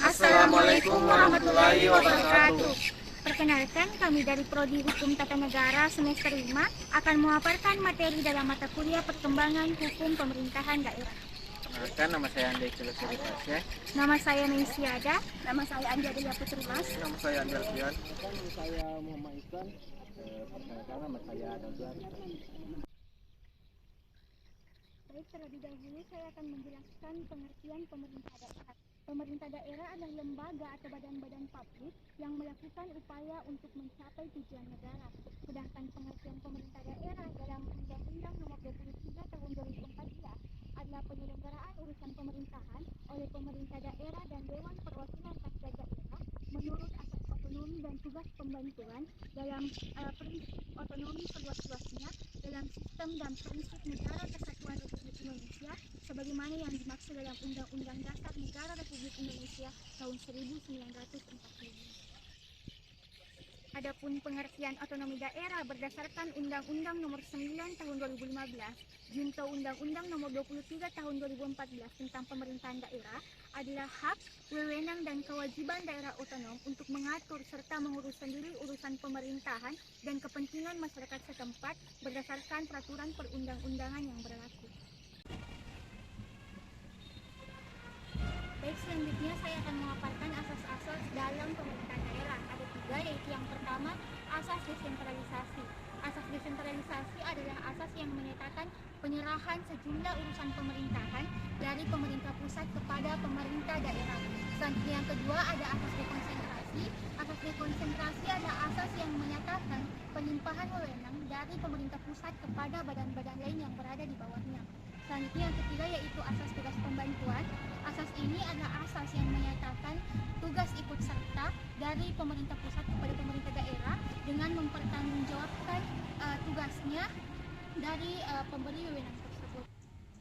Assalamualaikum warahmatullahi wabarakatuh. Perkenalkan, kami dari Prodi Hukum Tata Negara semester 5 akan memaparkan materi dalam mata kuliah Perkembangan Hukum Pemerintahan Daerah. Perkenalkan, nama saya Andai Celestari Pasya. Nama saya Meisiada. Nama saya Anjadia Putri Mas. Nama saya Andar Fian. Nama saya Muhammad Iksan. Perkenalkan, nama saya Dazar. Baik, terlebih dahulu saya akan menjelaskan pengertian pemerintah daerah. Pemerintah daerah adalah lembaga atau badan-badan publik yang melakukan upaya untuk mencapai tujuan negara. Sedangkan pengertian pemerintah daerah dalam Undang-Undang Nomor 23 Tahun 2014 adalah penyelenggaraan urusan pemerintahan oleh pemerintah daerah dan Dewan Perwakilan Rakyat Daerah menurut asas otonomi dan tugas pembantuan dalam prinsip otonomi seluas-luasnya dalam sistem dan prinsip negara kesatuan Republik Indonesia sebagaimana yang dimaksud dalam Undang-Undang Dasar Negara Republik Indonesia tahun 1945. Adapun pengertian otonomi daerah berdasarkan Undang-Undang Nomor 9 Tahun 2015, Junto Undang-Undang Nomor 23 Tahun 2014 tentang pemerintahan daerah adalah hak, wewenang dan kewajiban daerah otonom untuk mengatur serta mengurus sendiri urusan pemerintahan dan kepentingan masyarakat setempat berdasarkan peraturan perundang-undangan yang berlaku. Baik, selanjutnya saya akan memaparkan asas-asas dalam pemerintahan daerah. Ada tiga, yaitu yang pertama, asas desentralisasi. Asas desentralisasi adalah asas yang menyatakan penyerahan sejumlah urusan pemerintahan dari pemerintah pusat kepada pemerintah daerah. Selanjutnya yang kedua ada asas dekonsentrasi. Asas dekonsentrasi adalah asas yang menyatakan pelimpahan wewenang dari pemerintah pusat kepada badan-badan lain yang berada di bawahnya. Selanjutnya yang ketiga yaitu asas tugas pembantuan. Asas ini adalah asas yang menyatakan tugas ikut serta dari pemerintah pusat kepada pemerintah daerah dengan mempertanggungjawabkan tugasnya dari pemberi wewenang tersebut.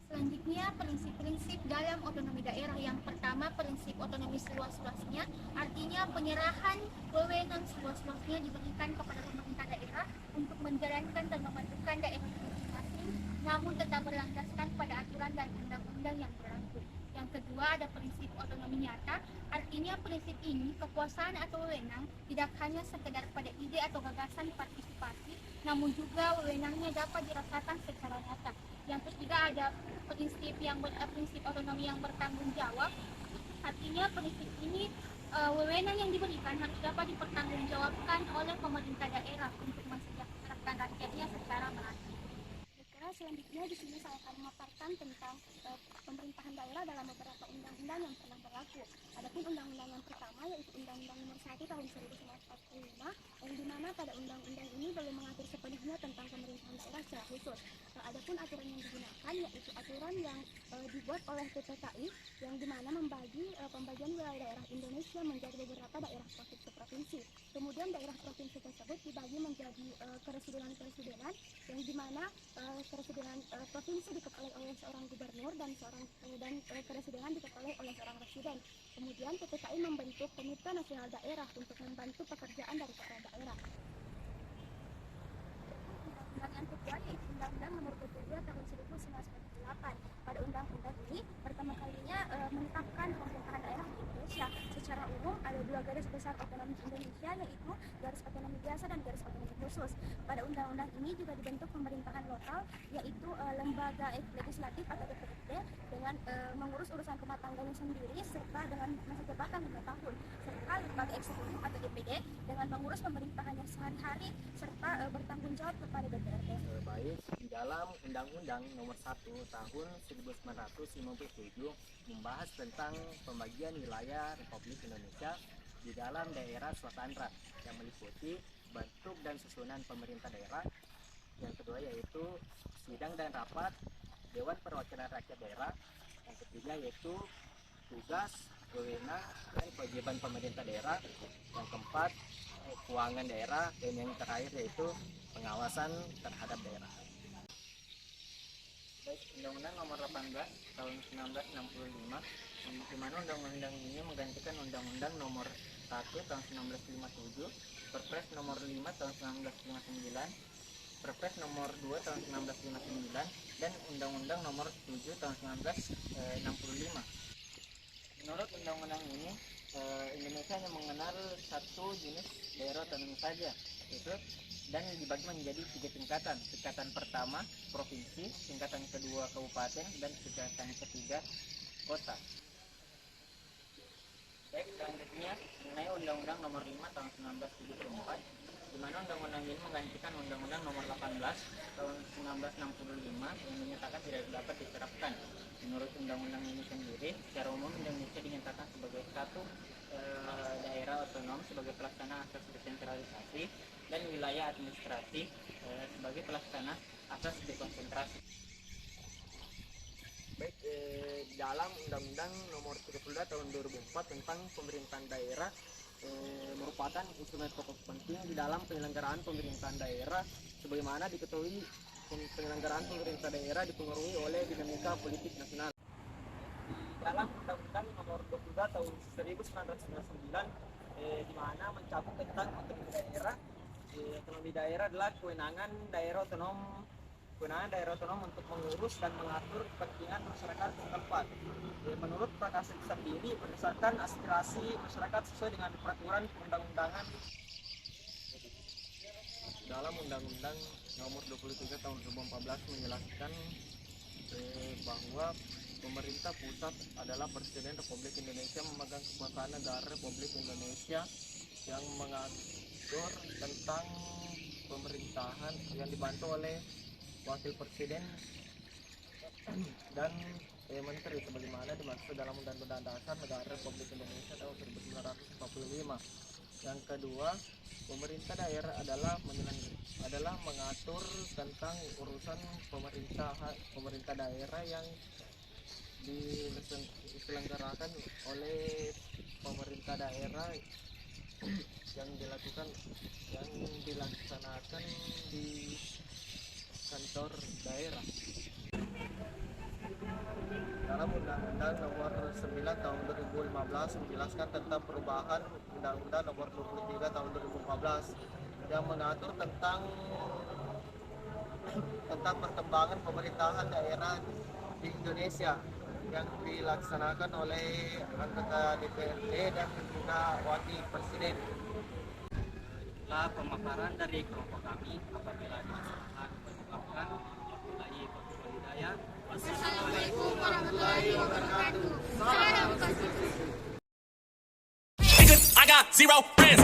Selanjutnya prinsip-prinsip dalam otonomi daerah. Yang pertama, prinsip otonomi seluas-luasnya, artinya penyerahan wewenang seluas-luasnya diberikan kepada pemerintah daerah untuk menjalankan dan memajukan daerah masing-masing, namun tetap berlandaskan pada aturan dan undang-undang yang berlaku. Yang kedua ada prinsip otonomi nyata, artinya prinsip ini kekuasaan atau wewenang tidak hanya sekedar pada ide atau gagasan partisipasi, namun juga wewenangnya dapat dirasakan secara nyata. Yang ketiga ada prinsip otonomi yang bertanggung jawab, artinya prinsip ini wewenang yang diberikan harus dapat dipertanggungjawabkan oleh pemerintah daerah untuk mensejahterakan rakyatnya secara merata. Selanjutnya di sini saya akan memaparkan tentang pemerintahan daerah dalam beberapa undang-undang yang pernah berlaku. Adapun undang-undang yang pertama yaitu Undang-Undang Nomor 1 Tahun 1945, yang dimana pada undang-undang ini belum mengatur sepenuhnya tentang pemerintahan daerah secara khusus. Adapun aturan yang digunakan yaitu aturan yang dibuat oleh PPKI yang dimana membagi pembagian wilayah daerah Indonesia menjadi beberapa daerah provinsi. Kemudian daerah provinsi tersebut dibagi menjadi keresiden-keresiden yang dimana keresiden provinsi dikepalai oleh seorang gubernur dan keresiden dikepalai oleh seorang residen. Kemudian PPKI membentuk Komite Nasional Daerah untuk membantu pekerjaan dari para daerah. Undang-undang yang kedua yaitu Undang-Undang Nomor 22 Tahun 1948. Pada undang-undang ini pertama kalinya menetapkan pemerintahan daerah di Indonesia. Secara umum ada dua garis besar otonomi Indonesia, yaitu garis otonomi biasa dan garis otonomi khusus. Pada undang-undang ini juga dibentuk pemerintahan lokal, yaitu lembaga legislatif atau DPRD dengan mengurus urusan rumah tangganya sendiri serta dengan masa jabatan 5 tahun, serta lembaga eksekutif atau DPD dengan mengurus pemerintahannya sehari-hari serta bertanggung jawab kepada DPRD. Baik, di dalam Undang-Undang Nomor 1 Tahun 1957 membahas tentang pembagian wilayah Republik Indonesia di dalam daerah swatandra yang meliputi bentuk dan susunan pemerintah daerah. Yang kedua yaitu sidang dan rapat Dewan Perwakilan Rakyat Daerah. Yang ketiga yaitu tugas, wewenang dan kewajiban pemerintah daerah. Yang keempat keuangan daerah, dan yang terakhir yaitu pengawasan terhadap daerah. Baik, Undang-Undang Nomor 18 Tahun 1965, di mana undang-undang ini menggantikan Undang-Undang Nomor 1 Tahun 1957, Perpres Nomor 5 Tahun 1959, Perpres Nomor 2 Tahun 1959, dan Undang-Undang Nomor 7 Tahun 1965. Menurut undang-undang ini, Indonesia hanya mengenal satu jenis daerah otonom saja, itu, dan dibagi menjadi 3 tingkatan. Tingkatan pertama provinsi, tingkatan kedua kabupaten, dan tingkatan ketiga kota. Baik, selanjutnya mengenai Undang-Undang Nomor 5 Tahun 1974, di mana undang-undang ini menggantikan Undang-Undang Nomor 18 Tahun 1965 yang menyatakan tidak dapat diterapkan. Menurut undang-undang ini sendiri, secara umum Indonesia dinyatakan sebagai satu daerah otonom sebagai pelaksana asas desentralisasi dan wilayah administrasi sebagai pelaksana asas dekonsentrasi. Baik, dalam Undang-Undang Nomor 32 Tahun 2004 tentang pemerintahan daerah merupakan instrumen pokok penting di dalam penyelenggaraan pemerintahan daerah, sebagaimana diketahui penyelenggaraan pemerintah daerah dipengaruhi oleh dinamika politik nasional. Dalam Undang-Undang Nomor 22 Tahun 1999 di mana mencakup tentang otonomi daerah. Otonomi daerah adalah kewenangan daerah otonom untuk mengurus dan mengatur kepentingan masyarakat setempat. Menurut Prakasa sendiri, berdasarkan aspirasi masyarakat sesuai dengan peraturan perundang-undangan. Dalam Undang-Undang Nomor 23 Tahun 2014 menjelaskan bahwa pemerintah pusat adalah Presiden Republik Indonesia memegang kekuasaan negara Republik Indonesia yang mengatur tentang pemerintahan yang dibantu oleh Wakil Presiden dan Menteri sebagaimana dimaksud dalam Undang-Undang Dasar Negara Republik Indonesia tahun 1945. Yang kedua, pemerintah daerah adalah mengatur tentang urusan pemerintah daerah yang diselenggarakan oleh pemerintah daerah yang dilaksanakan di kantor daerah. Dalam Undang-Undang Nomor 9 Tahun 2015 menjelaskan tentang perubahan Undang-Undang Nomor 23 Tahun 2015 yang mengatur tentang perkembangan pemerintahan daerah di Indonesia yang dilaksanakan oleh anggota DPRD dan juga Wakil Presiden. Setelah pemaparan dari kelompok kami, apabila ada masalah menyebabkan Wassalamualaikum warahmatullahi wabarakatuh. Salam konstitusi. I got 0 friends.